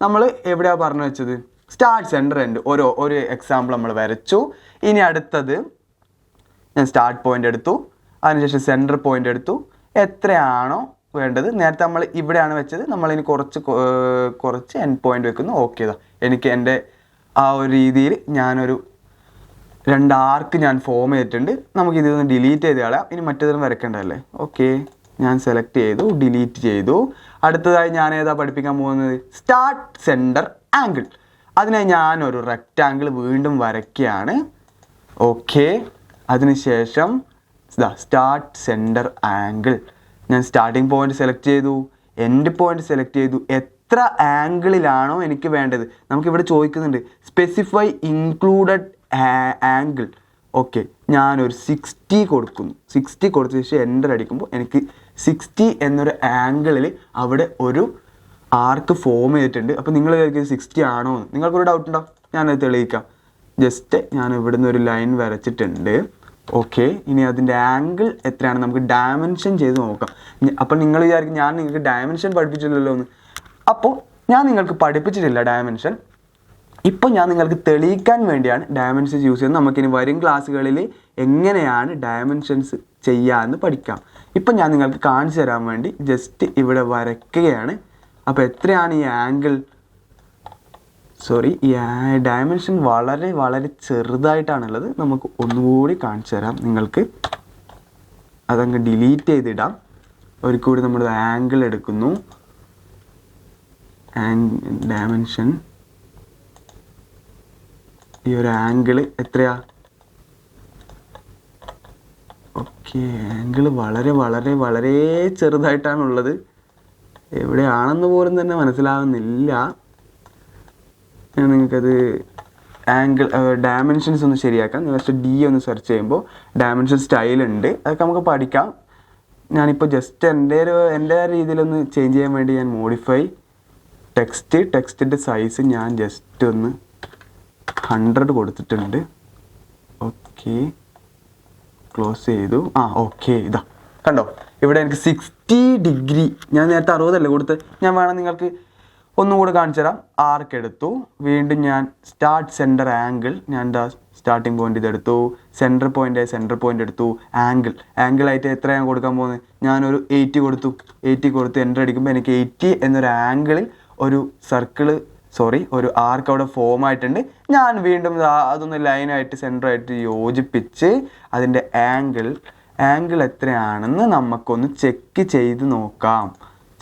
നമ്മൾ എവിടെയാണ് പറഞ്ഞു വെച്ചത്? സ്റ്റാർട്ട് സെൻറ്റർ എൻഡ് ഒരു എക്സാമ്പിൾ നമ്മൾ വരച്ചു. ഇനി അടുത്തത് ഞാൻ സ്റ്റാർട്ട് പോയിന്റ് എടുത്തു, അതിനുശേഷം സെൻറ്റർ പോയിന്റ് എടുത്തു. എത്രയാണോ വേണ്ടത്, നേരത്തെ നമ്മൾ ഇവിടെയാണ് വെച്ചത്, നമ്മളിനി കുറച്ച് എൻഡ് പോയിന്റ് വെക്കുന്നു. ഓക്കെ, എനിക്ക് എൻ്റെ ആ ഒരു രീതിയിൽ ഞാനൊരു 2 ആർക്ക് ഞാൻ ഫോം ചെയ്തിട്ടുണ്ട്. നമുക്ക് ഇതൊന്ന് ഡിലീറ്റ് ചെയ്ത് കളയാം. ഇനി മറ്റേതൊന്നും വരയ്ക്കേണ്ടതല്ലേ. ഓക്കെ, ഞാൻ സെലക്ട് ചെയ്തു, ഡിലീറ്റ് ചെയ്തു. അടുത്തതായി ഞാൻ ഏതാ പഠിപ്പിക്കാൻ പോകുന്നത്? Start centre angle. അതിനായി ഞാനൊരു റെക്റ്റാങ്കിൾ വീണ്ടും വരയ്ക്കുകയാണ്. ഓക്കെ, അതിനുശേഷം സ്റ്റാർട്ട് സെൻറ്റർ ആംഗിൾ. ഞാൻ സ്റ്റാർട്ടിംഗ് പോയിന്റ് സെലക്ട് ചെയ്തു, എൻഡ് പോയിന്റ് സെലക്ട് ചെയ്തു. എത്ര ആംഗിളിലാണോ എനിക്ക് വേണ്ടത്, നമുക്കിവിടെ ചോദിക്കുന്നുണ്ട് സ്പെസിഫൈ ഇൻക്ലൂഡഡ് ആംഗിൾ. ഓക്കെ, ഞാനൊരു 60 കൊടുക്കുന്നു. 60 കൊടുത്ത ശേഷം എൻ്റർ അടിക്കുമ്പോൾ എനിക്ക് 60 എന്നൊരു ആംഗിളിൽ അവിടെ ഒരു ആർക്ക് ഫോം ചെയ്തിട്ടുണ്ട്. അപ്പോൾ നിങ്ങൾ 60 ആണോ എന്ന് നിങ്ങൾക്കൊരു ഡൗട്ട് ഉണ്ടോ? ഞാനത് തെളിയിക്കാം. ജസ്റ്റ് ഞാൻ ഇവിടുന്ന് ഒരു ലൈൻ വരച്ചിട്ടുണ്ട്. ഓക്കെ, ഇനി അതിൻ്റെ ആംഗിൾ എത്രയാണ് നമുക്ക് ഡയമെൻഷൻ ചെയ്ത് നോക്കാം. അപ്പോൾ നിങ്ങൾ വിചാരിക്കും ഞാൻ നിങ്ങൾക്ക് ഡയമെൻഷൻ പഠിപ്പിച്ചില്ലല്ലോ എന്ന്. അപ്പോൾ ഞാൻ നിങ്ങൾക്ക് പഠിപ്പിച്ചിട്ടില്ല ഡയമെൻഷൻ. ഇപ്പോൾ ഞാൻ നിങ്ങൾക്ക് തെളിയിക്കാൻ വേണ്ടിയാണ് ഡയമെൻഷൻസ് യൂസ് ചെയ്യുന്നത്. നമുക്കിനി വരും ക്ലാസ്സുകളിൽ എങ്ങനെയാണ് ഡയമെൻഷൻസ് ചെയ്യാമെന്ന് പഠിക്കാം. ഇപ്പം ഞാൻ നിങ്ങൾക്ക് കാണിച്ചു തരാൻ വേണ്ടി ജസ്റ്റ് ഇവിടെ വരയ്ക്കുകയാണ്. അപ്പോൾ എത്രയാണ് ഈ ആംഗിൾ? ഈ ഡയമെൻഷൻ വളരെ വളരെ ചെറുതായിട്ടാണുള്ളത്. നമുക്ക് ഒന്നുകൂടി കാണിച്ചു തരാം നിങ്ങൾക്ക്. അതങ്ങ് ഡിലീറ്റ് ചെയ്തിടാം. ഒരിക്കൽ കൂടി നമ്മൾ ആംഗിൾ എടുക്കുന്നു. ഡയമെൻഷൻ ഈ ഒരു ആംഗിൾ എത്രയാ? ഓക്കെ, ആംഗിൾ വളരെ വളരെ വളരെ ചെറുതായിട്ടാണുള്ളത്. എവിടെയാണെന്ന് പോലും തന്നെ മനസ്സിലാവുന്നില്ല. നിങ്ങൾക്കത് ആംഗിൾ ഡയമെൻഷൻസ് ഒന്ന് ശരിയാക്കാം. ജസ്റ്റ് D ഒന്ന് സെർച്ച് ചെയ്യുമ്പോൾ ഡയമെൻഷൻ സ്റ്റൈലുണ്ട്, അതൊക്കെ നമുക്ക് പഠിക്കാം. ഞാനിപ്പോൾ ജസ്റ്റ് എൻ്റെ രീതിയിലൊന്ന് ചേഞ്ച് ചെയ്യാൻ വേണ്ടി ഞാൻ മോഡിഫൈ ടെക്സ്റ്റിൻ്റെ സൈസ് ഞാൻ ജസ്റ്റ് ഒന്ന് 100 കൊടുത്തിട്ടുണ്ട്. ഓക്കെ, ക്ലോസ് ചെയ്തു. ഓക്കെ, കണ്ടോ ഇവിടെ എനിക്ക് 60 ഡിഗ്രി. ഞാൻ നേരത്തെ 60 അല്ലേ കൊടുത്ത്. ഞാൻ വേണം നിങ്ങൾക്ക് ഒന്നുകൂടെ കാണിച്ചു തരാം. ആർക്ക് എടുത്തു, വീണ്ടും ഞാൻ സ്റ്റാർട്ട് സെൻറ്റർ ആംഗിൾ. ഞാൻ സ്റ്റാർട്ടിംഗ് പോയിന്റ് ഇതെടുത്തു, സെൻറ്റർ പോയിന്റ് എടുത്തു. ആംഗിളായിട്ട് എത്രയാണ് കൊടുക്കാൻ പോകുന്നത്? ഞാനൊരു 80 കൊടുത്ത് എൻ്റർ അടിക്കുമ്പോൾ എനിക്ക് 80 എന്നൊരു ആംഗിളിൽ ഒരു ഒരു ആർക്ക് അവിടെ ഫോം ആയിട്ടുണ്ട്. ഞാൻ വീണ്ടും അതൊന്ന് ലൈനായിട്ട് സെൻറ്ററായിട്ട് യോജിപ്പിച്ച് അതിൻ്റെ ആംഗിൾ എത്രയാണെന്ന് നമുക്കൊന്ന് ചെക്ക് ചെയ്ത് നോക്കാം.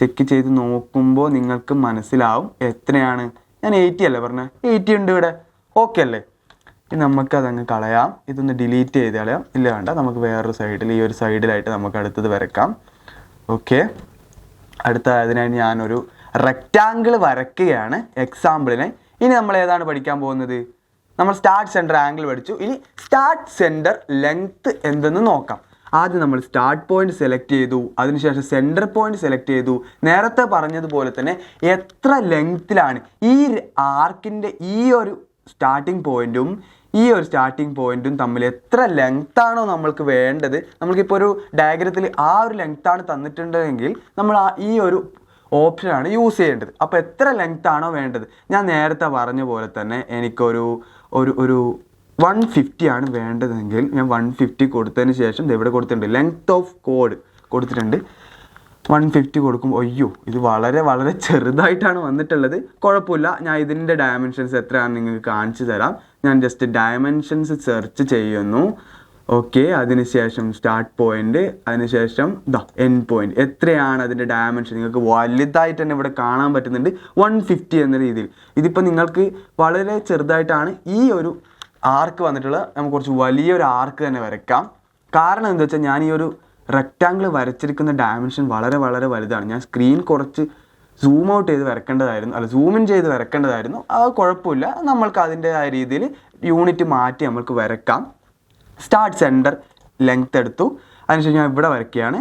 ചെക്ക് ചെയ്ത് നോക്കുമ്പോൾ നിങ്ങൾക്ക് മനസ്സിലാവും എത്രയാണ്. ഞാൻ 80 അല്ലേ പറഞ്ഞത്? 80 ഉണ്ട് ഇവിടെ. ഓക്കെ അല്ലേ? ഇനി നമുക്കതങ്ങ് കളയാം. ഇതൊന്ന് ഡിലീറ്റ് ചെയ്ത് കളയാം. ഇല്ല വേണ്ട, നമുക്ക് വേറൊരു സൈഡിൽ, ഈ ഒരു സൈഡിലായിട്ട് നമുക്ക് അടുത്തത് വരക്കാം. ഓക്കെ, അതിനായി ഞാനൊരു റെക്റ്റാങ്കിൾ വരയ്ക്കുകയാണ് എക്സാമ്പിളിന്. ഇനി നമ്മൾ ഏതാണ് പഠിക്കാൻ പോകുന്നത്? നമ്മൾ സ്റ്റാർട്ട് സെൻറ്റർ ആംഗിൾ പഠിച്ചു. ഇനി സ്റ്റാർട്ട് സെൻറ്റർ ലെങ്ത്ത് എന്തെന്ന് നോക്കാം. ആദ്യം നമ്മൾ സ്റ്റാർട്ട് പോയിന്റ് സെലക്ട് ചെയ്തു, അതിനുശേഷം സെൻറ്റർ പോയിന്റ് സെലക്ട് ചെയ്തു. നേരത്തെ പറഞ്ഞതുപോലെ തന്നെ എത്ര ലെങ്ത്തിലാണ് ഈ ആർക്കിൻ്റെ ഈ ഒരു സ്റ്റാർട്ടിംഗ് പോയിന്റും തമ്മിൽ എത്ര ലെങ്ത്താണോ നമ്മൾക്ക് വേണ്ടത്. നമ്മൾക്കിപ്പോൾ ഒരു ഡയഗ്രത്തിൽ ആ ഒരു ലെങ്ത്താണ് തന്നിട്ടുണ്ടെങ്കിൽ നമ്മൾ ഈ ഒരു ഓപ്ഷനാണ് യൂസ് ചെയ്യേണ്ടത്. അപ്പോൾ എത്ര ലെങ്ത്താണോ വേണ്ടത്, ഞാൻ നേരത്തെ പറഞ്ഞ പോലെ തന്നെ എനിക്കൊരു 150 ആണ് വേണ്ടതെങ്കിൽ ഞാൻ 150 കൊടുത്തതിന് ശേഷം ഇവിടെ കൊടുത്തിട്ടുണ്ട് ലെങ്ത് ഓഫ് കോഡ് കൊടുത്തിട്ടുണ്ട്. 150 കൊടുക്കുമ്പോൾ ഇത് വളരെ വളരെ ചെറുതായിട്ടാണ് വന്നിട്ടുള്ളത്. കുഴപ്പമില്ല, ഞാൻ ഇതിൻ്റെ ഡയമെൻഷൻസ് എത്രയാണെന്ന് നിങ്ങൾക്ക് കാണിച്ചു തരാം. ഞാൻ ജസ്റ്റ് ഡയമെൻഷൻസ് സെർച്ച് ചെയ്യുന്നു. ഓക്കെ, അതിനുശേഷം സ്റ്റാർട്ട് പോയിന്റ്, അതിനുശേഷം എൻഡ് പോയിന്റ്. എത്രയാണ് അതിൻ്റെ ഡയമെൻഷൻ നിങ്ങൾക്ക് വലുതായിട്ട് തന്നെ ഇവിടെ കാണാൻ പറ്റുന്നുണ്ട്, 150 എന്ന രീതിയിൽ. ഇതിപ്പോൾ നിങ്ങൾക്ക് വളരെ ചെറുതായിട്ടാണ് ഈ ഒരു ആർക്ക് വന്നിട്ടുള്ളത്. നമുക്ക് കുറച്ച് വലിയൊരു ആർക്ക് തന്നെ വരയ്ക്കാം. കാരണം എന്താ വെച്ചാൽ ഞാൻ ഈ ഒരു റെക്റ്റാങ്കിൾ വരച്ചിരിക്കുന്ന ഡയമെൻഷൻ വളരെ വളരെ വലുതാണ്. ഞാൻ സ്ക്രീൻ കുറച്ച് സൂം ഔട്ട് ചെയ്ത് വരക്കേണ്ടതായിരുന്നു, അല്ല സൂം ഇൻ ചെയ്ത് വരക്കേണ്ടതായിരുന്നു. അത് കുഴപ്പമില്ല, നമ്മൾക്ക് അതിൻ്റെതായ രീതിയിൽ യൂണിറ്റ് മാറ്റി നമ്മൾക്ക് വരക്കാം. സ്റ്റാർട്ട് സെൻറ്റർ ലെങ്ത് എടുത്തു, അതിനുശേഷം ഞാൻ ഇവിടെ വരയ്ക്കുകയാണ്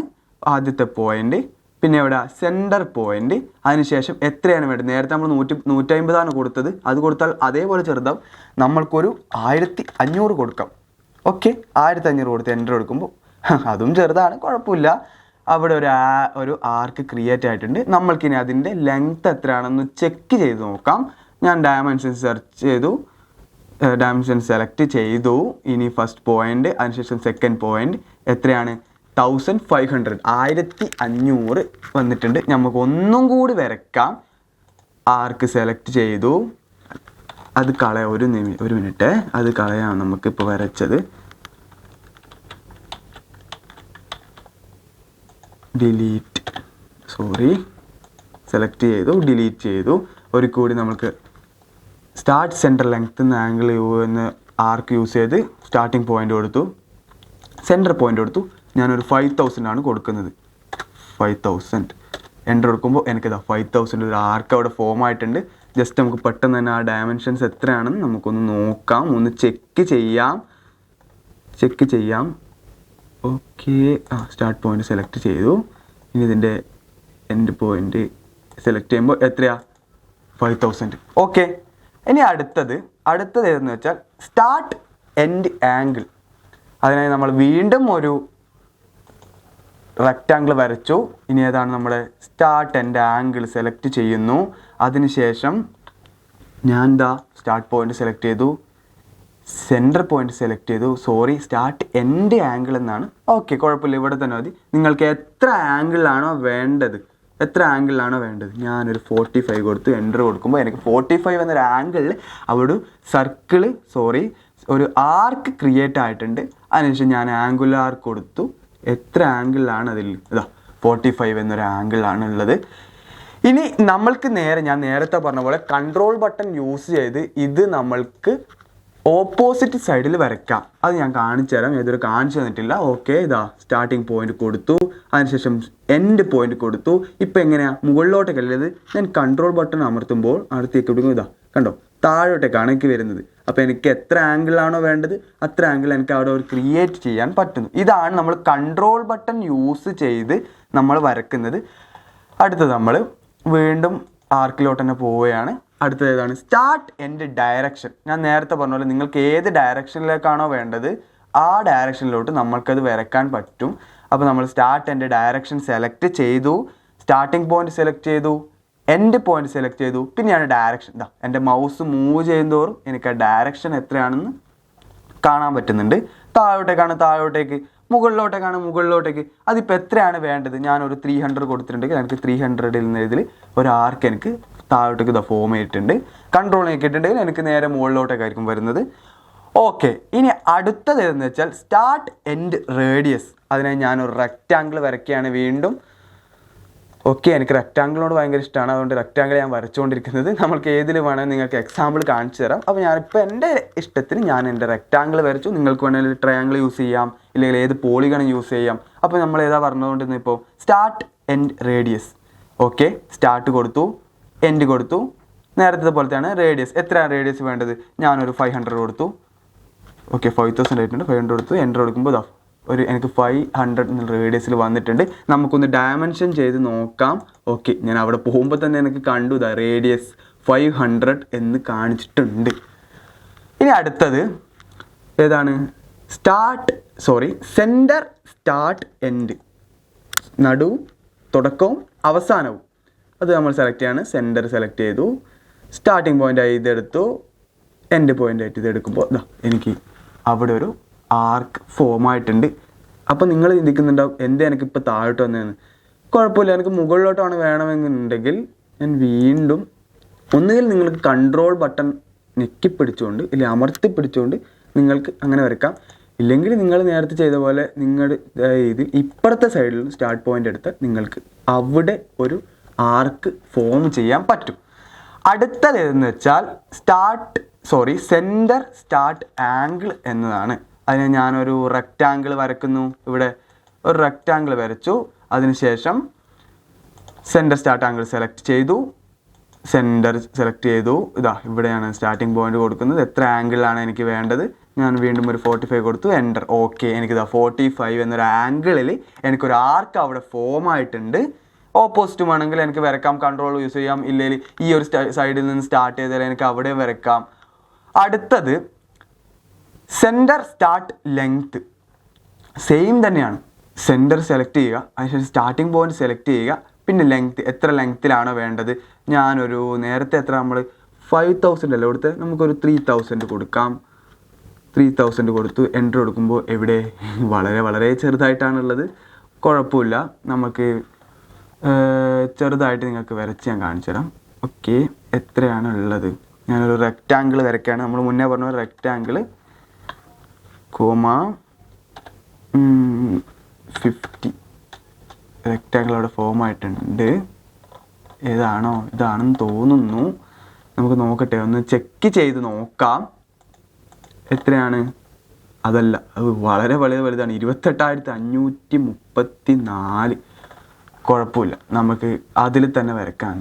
ആദ്യത്തെ പോയിന്റ്, പിന്നെ ഇവിടെ സെൻറ്റർ പോയിന്റ്. അതിനുശേഷം എത്രയാണ് വേണ്ടത്? നേരത്തെ നമ്മൾ 150 കൊടുത്തത്, അത് കൊടുത്താൽ അതേപോലെ ചെറുതാവും. നമ്മൾക്കൊരു 1500 കൊടുക്കാം. ഓക്കെ, 1500 കൊടുത്ത് എൻ്റർ കൊടുക്കുമ്പോൾ അതും ചെറുതാണ്, കുഴപ്പമില്ല. അവിടെ ഒരു ആർക്ക് ക്രിയേറ്റ് ആയിട്ടുണ്ട്. നമ്മൾക്കിനി അതിൻ്റെ ലെങ്ത് എത്രയാണെന്ന് ചെക്ക് ചെയ്ത് നോക്കാം. ഞാൻ ഡയമെൻഷൻ സെർച്ച് ചെയ്തു, ഡയമെൻഷൻ സെലക്ട് ചെയ്തു. ഇനി ഫസ്റ്റ് പോയിന്റ്, അതിനുശേഷം സെക്കൻഡ് പോയിന്റ് എത്രയാണ്? 1500, 1500 വന്നിട്ടുണ്ട്. നമുക്ക് ഒന്നും കൂടി വരയ്ക്കാം. ആർക്ക് സെലക്ട് ചെയ്തു, അത് കളയാം. ഒരു മിനിറ്റ്, അത് കളയാം. നമുക്കിപ്പോൾ വരച്ചത് ഡിലീറ്റ്, സെലക്ട് ചെയ്തു, ഡിലീറ്റ് ചെയ്തു. ഒരു കൂടി നമുക്ക് സ്റ്റാർട്ട് സെൻറ്റർ ലെങ്ത് എന്ന ആംഗിൾ എന്ന ആർക്ക് യൂസ് ചെയ്ത് സ്റ്റാർട്ടിംഗ് പോയിന്റ് കൊടുത്തു, സെൻറ്റർ പോയിന്റ് കൊടുത്തു. ഞാനൊരു 5000 കൊടുക്കുന്നത്. 5000 എൻ്റർ കൊടുക്കുമ്പോൾ എനിക്കിതാ 5000 ഒരു ആർക്ക് അവിടെ ഫോം ആയിട്ടുണ്ട്. ജസ്റ്റ് നമുക്ക് പെട്ടെന്ന് തന്നെ ആ ഡയമെൻഷൻസ് എത്രയാണെന്ന് നമുക്കൊന്ന് നോക്കാം, ഒന്ന് ചെക്ക് ചെയ്യാം. ഓക്കെ, സ്റ്റാർട്ട് പോയിന്റ് സെലക്ട് ചെയ്തു. ഇനി ഇതിൻ്റെ എൻഡ് പോയിന്റ് സെലക്ട് ചെയ്യുമ്പോൾ എത്രയാ? 5000. ഓക്കെ, ഇനി അടുത്തത് ഏതെന്ന് വെച്ചാൽ സ്റ്റാർട്ട് എൻഡ് ആംഗിൾ. അതിനായി നമ്മൾ വീണ്ടും ഒരു റെക്റ്റാങ്കിൾ വരച്ചു. ഇനി ഏതാണ് നമ്മുടെ സ്റ്റാർട്ട് എൻഡ് ആംഗിൾ സെലക്ട് ചെയ്യുന്നു. അതിനുശേഷം ഞാൻ സ്റ്റാർട്ട് പോയിന്റ് സെലക്ട് ചെയ്തു, സെൻറ്റർ പോയിന്റ് സെലക്ട് ചെയ്തു. സ്റ്റാർട്ട് എൻഡ് ആംഗിൾ എന്നാണ്. ഓക്കെ, കുഴപ്പമില്ല, ഇവിടെ തന്നെ മതി. നിങ്ങൾക്ക് എത്ര ആംഗിളാണോ വേണ്ടത് ഞാനൊരു 45 കൊടുത്ത് എൻ്റർ കൊടുക്കുമ്പോൾ എനിക്ക് 45 എന്നൊരു ആംഗിളിൽ അവിടെ ഒരു ആർക്ക് ക്രിയേറ്റ് ആയിട്ടുണ്ട്. അതിനുശേഷം ഞാൻ ആംഗുലർ ആർക്ക് കൊടുത്തു. എത്ര ആംഗിളിലാണ് അതിൽ? 45 എന്നൊരു ആംഗിളാണ് ഉള്ളത്. ഇനി നമ്മൾക്ക് ഞാൻ നേരത്തെ പറഞ്ഞ പോലെ കൺട്രോൾ ബട്ടൺ യൂസ് ചെയ്ത് ഇത് നമ്മൾക്ക് ഓപ്പോസിറ്റ് സൈഡിൽ വരയ്ക്കാം. അത് ഞാൻ കാണിച്ചു തരാം, ഇതൊരു കാണിച്ചു തന്നിട്ടില്ല. ഓക്കെ, സ്റ്റാർട്ടിങ് പോയിന്റ് കൊടുത്തു, അതിനുശേഷം എൻഡ് പോയിന്റ് കൊടുത്തു. ഇപ്പം എങ്ങനെയാണ് മുകളിലോട്ടേക്കല്ലത്? ഞാൻ കൺട്രോൾ ബട്ടൺ അമർത്തുമ്പോൾ അടുത്തേക്ക് വിടുമ്പോൾ കണ്ടോ, താഴോട്ടേക്കാണ് എനിക്ക് വരുന്നത്. അപ്പോൾ എനിക്ക് എത്ര ആംഗിളാണോ വേണ്ടത് അത്ര ആംഗിൾ എനിക്ക് അവിടെ ഒരു ക്രിയേറ്റ് ചെയ്യാൻ പറ്റുന്നു. ഇതാണ് നമ്മൾ കൺട്രോൾ ബട്ടൺ യൂസ് ചെയ്ത് നമ്മൾ വരയ്ക്കുന്നത്. അടുത്തത് നമ്മൾ വീണ്ടും ആർക്കിലോട്ട് തന്നെ പോവുകയാണ്. അടുത്തത് ഏതാണ്? Start end direction. ഞാൻ നേരത്തെ പറഞ്ഞ പോലെ നിങ്ങൾക്ക് ഏത് ഡയറക്ഷനിലേക്കാണോ വേണ്ടത് ആ ഡയറക്ഷനിലോട്ട് നമ്മൾക്കത് വരയ്ക്കാൻ പറ്റും. അപ്പോൾ നമ്മൾ സ്റ്റാർട്ട് എൻഡ് ഡയറക്ഷൻ സെലക്ട് ചെയ്തു, സ്റ്റാർട്ടിംഗ് പോയിന്റ് സെലക്ട് ചെയ്തു, എൻഡ് പോയിന്റ് സെലക്ട് ചെയ്തു. പിന്നെയാണ് ഡയറക്ഷൻ. എൻ്റെ മൗസ് മൂവ് ചെയ്യുന്നതോറും എനിക്ക് ആ ഡയറക്ഷൻ എത്രയാണെന്ന് കാണാൻ പറ്റുന്നുണ്ട്. താഴോട്ടേക്ക്, മുകളിലോട്ടേക്ക്. അതിപ്പോൾ എത്രയാണ് വേണ്ടത്? ഞാനൊരു 300 കൊടുത്തിട്ടുണ്ടെങ്കിൽ എനിക്ക് 300 എന്നതിൽ ഒരു ആർക്ക് എനിക്ക് താഴോട്ടേക്ക് ഫോം ചെയ്തിട്ടുണ്ട്. കൺട്രോൾ നീക്കിയിട്ടുണ്ടെങ്കിൽ എനിക്ക് നേരെ മുകളിലോട്ടേക്കായിരിക്കും വരുന്നത്. ഓക്കെ, ഇനി അടുത്തത് ഏതെന്ന് വെച്ചാൽ സ്റ്റാർട്ട് എൻഡ് റേഡിയസ്. അതിനായി ഞാനൊരു റെക്റ്റാങ്കിൾ വരയ്ക്കുകയാണ് വീണ്ടും. ഓക്കെ, എനിക്ക് റെക്റ്റാങ്കിളിനോട് ഭയങ്കര ഇഷ്ടമാണ്, അതുകൊണ്ട് റെക്റ്റാങ്കിൾ ഞാൻ വരച്ചുകൊണ്ടിരിക്കുന്നത്. നമ്മൾക്ക് ഏതിൽ വേണമെങ്കിൽ നിങ്ങൾക്ക് എക്സാമ്പിൾ കാണിച്ചു തരാം. അപ്പോൾ ഞാനിപ്പോൾ എൻ്റെ ഇഷ്ടത്തിന് ഞാൻ എൻ്റെ റെക്റ്റാങ്കിൾ വരച്ചു. നിങ്ങൾക്ക് വേണമെങ്കിൽ ട്രയാങ്കിൾ യൂസ് ചെയ്യാം, ഇല്ലെങ്കിൽ ഏത് പോളിഗൺ യൂസ് ചെയ്യാം. അപ്പോൾ നമ്മൾ ഏതാ പറഞ്ഞുകൊണ്ടിരുന്നത്? ഇപ്പോൾ start end radius. Okay, start കൊടുത്തു, എൻഡ് കൊടുത്തു. നേരത്തെ പോലത്തെയാണ് റേഡിയസ്. എത്രയാണ് റേഡിയസ് വേണ്ടത്? ഞാനൊരു 500 കൊടുത്തു. ഓക്കെ, 5000 ആയിട്ടുണ്ട്. 500 കൊടുത്തു, എൻ്റർ കൊടുക്കുമ്പോൾ എനിക്ക് 500 എന്നുള്ള റേഡിയസിൽ വന്നിട്ടുണ്ട്. നമുക്കൊന്ന് ഡയമെൻഷൻ ചെയ്ത് നോക്കാം. ഓക്കെ, ഞാൻ അവിടെ പോകുമ്പോൾ തന്നെ എനിക്ക് കണ്ടു റേഡിയസ് 500 എന്ന് കാണിച്ചിട്ടുണ്ട്. ഇനി അടുത്തത് ഏതാണ്? Centre start end. നടു, തുടക്കവും അവസാനവും അത് നമ്മൾ സെലക്ട് ചെയ്യാണ്. സെൻറ്റർ സെലക്ട് ചെയ്തു, സ്റ്റാർട്ടിംഗ് പോയിൻ്റായി ഇതെടുത്തു, എൻഡ് പോയിൻ്റായിട്ട് ഇതെടുക്കുമ്പോൾ എനിക്ക് അവിടെ ഒരു ആർക്ക് ഫോം ആയിട്ടുണ്ട്. അപ്പോൾ നിങ്ങൾ ചിന്തിക്കുന്നുണ്ടാവും എനിക്കിപ്പോൾ താഴോട്ട് വന്നതെന്ന്. കുഴപ്പമില്ല, എനിക്ക് മുകളിലോട്ടാണ് വേണമെന്നുണ്ടെങ്കിൽ ഞാൻ വീണ്ടും ഒന്നുകിൽ നിങ്ങൾക്ക് കൺട്രോൾ ബട്ടൺ ഞെക്കിപ്പിടിച്ചുകൊണ്ട് ഇല്ലെങ്കിൽ അമർത്തി പിടിച്ചുകൊണ്ട് നിങ്ങൾക്ക് അങ്ങനെ വരയ്ക്കാം. ഇല്ലെങ്കിൽ നിങ്ങൾ നേരത്തെ ചെയ്ത പോലെ നിങ്ങളുടെ ഇതിൽ ഇപ്പുറത്തെ സൈഡിൽ സ്റ്റാർട്ട് പോയിന്റ് എടുത്താൽ നിങ്ങൾക്ക് അവിടെ ഒരു ആർക്ക് ഫോം ചെയ്യാൻ പറ്റും. അടുത്തത് ഏതെന്ന് വെച്ചാൽ സെൻറ്റർ സ്റ്റാർട്ട് ആംഗിൾ എന്നതാണ്. അതിന് ഞാനൊരു റെക്റ്റാങ്കിൾ വരയ്ക്കുന്നു. ഇവിടെ ഒരു റെക്റ്റാങ്കിൾ വരച്ചു. അതിനുശേഷം സെൻറ്റർ സ്റ്റാർട്ട് ആംഗിൾ സെലക്ട് ചെയ്തു. ഇതാ ഇവിടെയാണ് സ്റ്റാർട്ടിംഗ് പോയിന്റ് കൊടുക്കുന്നത്. എത്ര ആംഗിളാണ് എനിക്ക് വേണ്ടത്? ഞാൻ വീണ്ടും ഒരു 45 കൊടുത്തു. എൻ്റർ. ഓക്കെ, എനിക്കിതാ 45 എന്നൊരു ആംഗിളിൽ എനിക്കൊരു ആർക്ക് അവിടെ ഫോം ആയിട്ടുണ്ട്. ഓപ്പോസിറ്റും ആണെങ്കിൽ എനിക്ക് വരക്കാം, കൺട്രോൾ യൂസ് ചെയ്യാം. ഇല്ലെങ്കിൽ ഈ ഒരു സൈഡിൽ നിന്ന് സ്റ്റാർട്ട് ചെയ്താൽ എനിക്ക് അവിടെ വരക്കാം. അടുത്തത് സെൻറ്റർ സ്റ്റാർട്ട് ലെങ്ത്. സെയിം തന്നെയാണ്. സെൻറ്റർ സെലക്ട് ചെയ്യുക, അതിനുശേഷം സ്റ്റാർട്ടിംഗ് പോയിന്റ് സെലക്ട് ചെയ്യുക, പിന്നെ ലെങ്ത് എത്ര ലെങ്ത്തിലാണോ വേണ്ടത്. ഞാനൊരു നേരത്തെ എത്ര നമ്മൾ 5000 അല്ലേ കൊടുത്ത്, നമുക്കൊരു 3000 കൊടുക്കാം. 3000 കൊടുത്തു. എൻ്റർ കൊടുക്കുമ്പോൾ എവിടെ വളരെ വളരെ ചെറുതായിട്ടാണുള്ളത്. കുഴപ്പമില്ല, നമുക്ക് ചെറുതായിട്ട് നിങ്ങൾക്ക് വരച്ച് ഞാൻ കാണിച്ചു തരാം. ഓക്കെ, എത്രയാണ് ഉള്ളത്? ഞാനൊരു റെക്റ്റാങ്കിൾ വരയ്ക്കുകയാണ്. നമ്മൾ മുന്നേ പറഞ്ഞ റെക്റ്റാങ്കിൾ 50 റെക്റ്റാങ്കിൾ അവിടെ ഫോം ആയിട്ടുണ്ട്. ഇതാണെന്ന് തോന്നുന്നു. നമുക്ക് നോക്കട്ടെ, ഒന്ന് ചെക്ക് ചെയ്ത് നോക്കാം. എത്രയാണ്? അതല്ല, അത് വളരെ വളരെ വലുതാണ്. 28,534. കുഴപ്പമില്ല, നമുക്ക് അതിൽ തന്നെ വരക്കാം.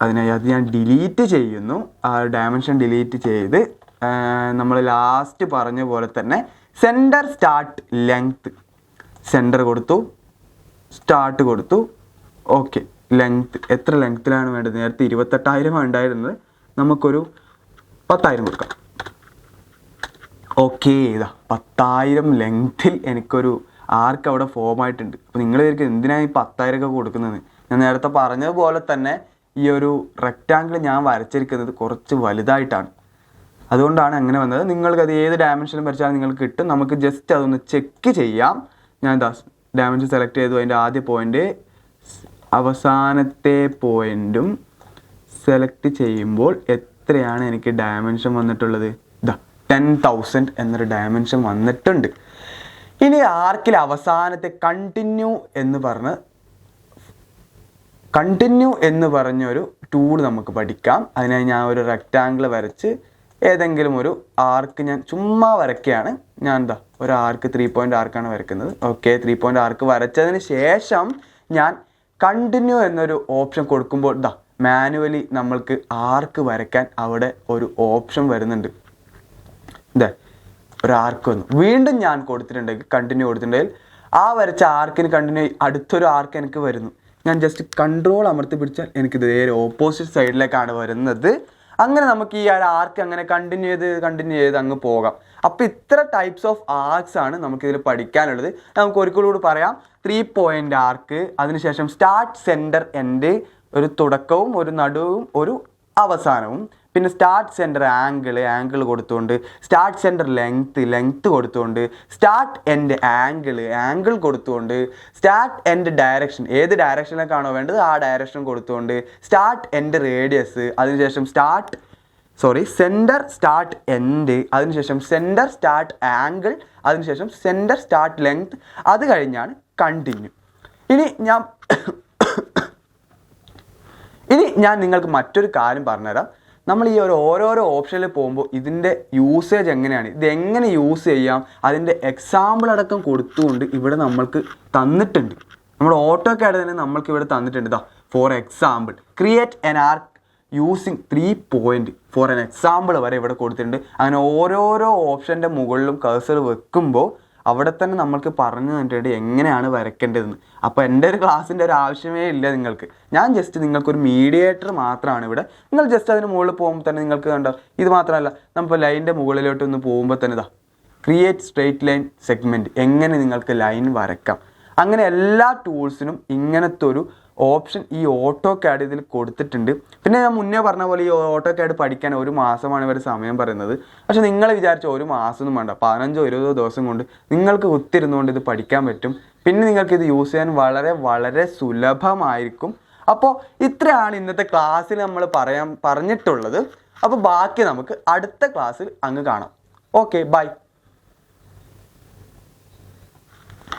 അതിനായി അത് ഞാൻ ഡിലീറ്റ് ചെയ്യുന്നു. ആ ഡയമെൻഷൻ ഡിലീറ്റ് ചെയ്ത് നമ്മൾ ലാസ്റ്റ് പറഞ്ഞ പോലെ തന്നെ സെൻറ്റർ സ്റ്റാർട്ട് ലെങ്ത്, സെൻറ്റർ കൊടുത്തു, സ്റ്റാർട്ട് കൊടുത്തു. ഓക്കെ, ലെങ്ത് എത്ര ലെങ്ത്തിലാണ് വേണ്ടത്? നേരത്തെ 28,000 ഉണ്ടായിരുന്നത്, നമുക്കൊരു 10,000 കൊടുക്കാം. ഓക്കെ, ഇതാ 10,000 ലെങ്ത്തിൽ എനിക്കൊരു ആർക്ക് അവിടെ ഫോം ആയിട്ടുണ്ട്. അപ്പോൾ നിങ്ങൾ വിചാരിക്കും എന്തിനാണ് ഈ 10,000 ഒക്കെ കൊടുക്കുന്നത്? ഞാൻ നേരത്തെ പറഞ്ഞതുപോലെ തന്നെ ഈ ഒരു റെക്റ്റാങ്കിൾ ഞാൻ വരച്ചിരിക്കുന്നത് കുറച്ച് വലുതായിട്ടാണ്. അതുകൊണ്ടാണ് അങ്ങനെ വന്നത്. നിങ്ങൾക്കത് ഏത് ഡയമെൻഷനും വരച്ചാലും നിങ്ങൾക്ക് കിട്ടും. നമുക്ക് ജസ്റ്റ് അതൊന്ന് ചെക്ക് ചെയ്യാം. ഞാൻ ഡയമെൻഷൻ സെലക്ട് ചെയ്തു. അതിൻ്റെ ആദ്യ പോയിൻ്റ് അവസാനത്തെ പോയിൻറ്റും സെലക്ട് ചെയ്യുമ്പോൾ എത്രയാണ് എനിക്ക് ഡയമെൻഷൻ വന്നിട്ടുള്ളത്? 10,000 എന്നൊരു ഡയമെൻഷൻ വന്നിട്ടുണ്ട്. ഇനി ആർക്കിൽ അവസാനത്തെ കണ്ടിന്യൂ എന്ന് പറഞ്ഞൊരു ടൂൾ നമുക്ക് പഠിക്കാം. അതിനായി ഞാൻ ഒരു റെക്റ്റാങ്കിൾ വരച്ച് ഏതെങ്കിലും ഒരു ആർക്ക് ഞാൻ ചുമ്മാ വരയ്ക്കുകയാണ്. ഞാൻ ഒരു ആർക്ക് 3 പോയിൻ്റ് ആർക്കാണ് വരയ്ക്കുന്നത്. ഓക്കെ, 3 പോയിൻ്റ് ആർക്ക് വരച്ചതിന് ശേഷം ഞാൻ കണ്ടിന്യൂ എന്നൊരു ഓപ്ഷൻ കൊടുക്കുമ്പോൾ മാനുവലി നമ്മൾക്ക് ആർക്ക് വരയ്ക്കാൻ അവിടെ ഒരു ഓപ്ഷൻ വരുന്നുണ്ട്. ഒരു ആർക്ക് വന്നു. വീണ്ടും ഞാൻ കൊടുത്തിട്ടുണ്ടെങ്കിൽ കണ്ടിന്യൂ കൊടുത്തിട്ടുണ്ടെങ്കിൽ ആ വരച്ച ആർക്കിന് കണ്ടിന്യൂ അടുത്തൊരു ആർക്ക് എനിക്ക് വരുന്നു. ഞാൻ ജസ്റ്റ് കൺട്രോൾ അമർത്തി പിടിച്ചാൽ എനിക്ക് നേരെ ഓപ്പോസിറ്റ് സൈഡിലേക്കാണ് വരുന്നത്. അങ്ങനെ നമുക്ക് ഈ ആർക്ക് അങ്ങനെ കണ്ടിന്യൂ ചെയ്ത് അങ്ങ് പോകാം. അപ്പോൾ ഇത്ര ടൈപ്സ് ഓഫ് ആർക്സ് ആണ് നമുക്കിതിൽ പഠിക്കാനുള്ളത്. നമുക്ക് ഒരിക്കലൂടെ പറയാം. 3 പോയിൻ്റ് ആർക്ക്, അതിനുശേഷം സ്റ്റാർട്ട്, സെൻറ്റർ, എൻഡ്, ഒരു തുടക്കവും ഒരു നടുവും ഒരു അവസാനവും, പിന്നെ സ്റ്റാർട്ട് സെൻറ്റർ ആംഗിൾ കൊടുത്തുകൊണ്ട്, സ്റ്റാർട്ട് സെൻറ്റർ ലെങ്ത് കൊടുത്തുകൊണ്ട്, സ്റ്റാർട്ട് എൻഡ് ആംഗിൾ കൊടുത്തുകൊണ്ട്, സ്റ്റാർട്ട് എൻഡ് ഡയറക്ഷൻ ഏത് ഡയറക്ഷനിലേക്കാണോ വേണ്ടത് ആ ഡയറക്ഷൻ കൊടുത്തുകൊണ്ട്, സ്റ്റാർട്ട് എൻഡ് റേഡിയസ്, അതിനുശേഷം സെൻറ്റർ സ്റ്റാർട്ട് എൻഡ്, അതിനുശേഷം സെൻറ്റർ സ്റ്റാർട്ട് ആംഗിൾ, അതിനുശേഷം സെൻറ്റർ സ്റ്റാർട്ട് ലെങ്ത്, അത് കഴിഞ്ഞാണ് കണ്ടിന്യൂ. ഇനി ഞാൻ നിങ്ങൾക്ക് മറ്റൊരു കാര്യം പറഞ്ഞുതരാം. നമ്മൾ ഈ ഓരോരോ ഓപ്ഷനിൽ പോകുമ്പോൾ ഇതിൻ്റെ യൂസേജ് എങ്ങനെയാണ്, ഇതെങ്ങനെ യൂസ് ചെയ്യാം, അതിൻ്റെ എക്സാമ്പിൾ അടക്കം കൊടുത്തുകൊണ്ട് ഇവിടെ നമ്മൾക്ക് തന്നിട്ടുണ്ട്. നമ്മുടെ ഓട്ടോകാഡ് തന്നെ നമ്മൾക്ക് ഇവിടെ തന്നിട്ടുണ്ട്. For example create an arc using 3 point for an example വരെ ഇവിടെ കൊടുത്തിട്ടുണ്ട്. അങ്ങനെ ഓരോരോ ഓപ്ഷൻ്റെ മുകളിലും കഴ്സർ വെക്കുമ്പോൾ അവിടെ തന്നെ നമ്മൾക്ക് പറഞ്ഞു തന്നിട്ടുണ്ട് എങ്ങനെയാണ് വരയ്ക്കേണ്ടതെന്ന്. അപ്പോൾ എൻ്റെ ഒരു ക്ലാസ്സിൻ്റെ ഒരു ആവശ്യമേ ഇല്ല നിങ്ങൾക്ക്. ഞാൻ ജസ്റ്റ് നിങ്ങൾക്കൊരു മീഡിയേറ്റർ മാത്രമാണ് ഇവിടെ. നിങ്ങൾ ജസ്റ്റ് അതിന് മുകളിൽ പോകുമ്പോൾ തന്നെ നിങ്ങൾക്ക് കണ്ടോ, ഇത് മാത്രമല്ല നമ്മൾ ലൈനിൻ്റെ മുകളിലോട്ടൊന്ന് പോകുമ്പോൾ തന്നെ ക്രിയേറ്റ് സ്ട്രെയിറ്റ് ലൈൻ സെഗ്മെൻറ്റ്, എങ്ങനെ നിങ്ങൾക്ക് ലൈൻ വരയ്ക്കാം. അങ്ങനെ എല്ലാ ടൂൾസിനും ഇങ്ങനത്തെ ഒരു ഓപ്ഷൻ ഈ ഓട്ടോകാഡ് ഇതിൽ കൊടുത്തിട്ടുണ്ട്. പിന്നെ ഞാൻ മുന്നേ പറഞ്ഞ പോലെ ഈ ഓട്ടോകാഡ് പഠിക്കാൻ 1 മാസമാണ് ഇവർ സമയം പറയുന്നത്. പക്ഷെ നിങ്ങൾ വിചാരിച്ച 1 മാസമൊന്നും വേണ്ട, 15-20 ദിവസം കൊണ്ട് നിങ്ങൾക്ക് കുത്തിരുന്നുകൊണ്ട് ഇത് പഠിക്കാൻ പറ്റും. പിന്നെ നിങ്ങൾക്ക് ഇത് യൂസ് ചെയ്യാൻ വളരെ വളരെ സുലഭമായിരിക്കും. അപ്പോൾ ഇത്രയാണ് ഇന്നത്തെ ക്ലാസ്സിൽ നമ്മൾ പറഞ്ഞിട്ടുള്ളത്. അപ്പോൾ ബാക്കി നമുക്ക് അടുത്ത ക്ലാസ്സിൽ അങ്ങ് കാണാം. Okay, by.